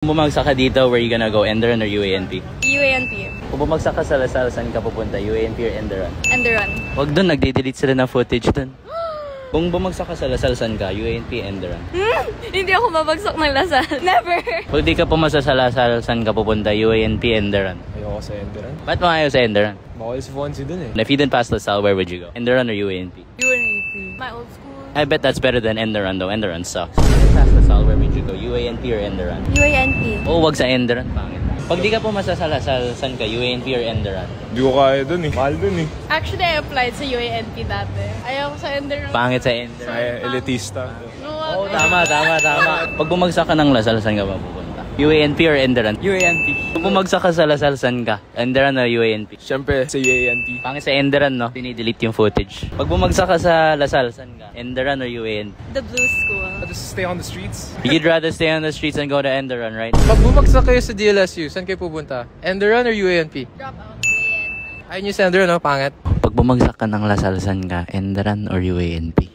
Kung bumagsak ka dito, where you gonna go? Enderun or UANP? UANP. Kung bumagsak ka sa Lasal, saan ka pupunta? UANP or Enderun? Enderun. Wag dun, nagde-delete sila ng footage dun. Kung bumagsak ka sa Lasal, saan ka? UANP, Enderun? Hindi ako mabagsak ng Lasal. Never! Kung di ka pumasa sa Lasal, saan ka pupunta? UANP, Enderun? Ayoko sa Enderun. Ba't mo ayaw sa Enderun? Bawal si Fonzie dun eh. And if you didn't pass Lasal, where would you go? Enderun or UANP? UANP. My old school. I bet that's better than Enderun though. Enderun sucks. If you didn't pass Lasal, where would you go? UANP or Enderun? UANP. Oh, wag sa Enderun, pangit. Pag di ka pumasa sa Lasal, saan ka? UANP or Enderun? Hindi ko kaya dun eh. Mahal dun eh. Actually, I applied sa UANP dati. Ayaw ko sa Enderun. Pangit sa Enderun. Ay, elitista. Oh, tama. Pag bumagsak ka ng Lasal, saan ka ba pupunta? UANP or Enderun? UANP. Kung bumagsak ka sa Lasal, saan ka? Enderun or UANP? Siyempre, sa UANP. Pangit sa Enderun, no? Dinidelete yung footage. Pag bumagsak ka sa Lasal, saan ka? Enderun or UANP? The Blue School. I'll just stay on the streets. You'd rather stay on the streets and go to Enderun, right? Pag bumagsak kayo sa DLSU, saan kayo pupunta? Enderun or UANP? Drop out. UANP. Ayun yung sa Enderun, no? Pangit. Pag bumagsak ka ng Lasal, saan ka? Enderun or UANP?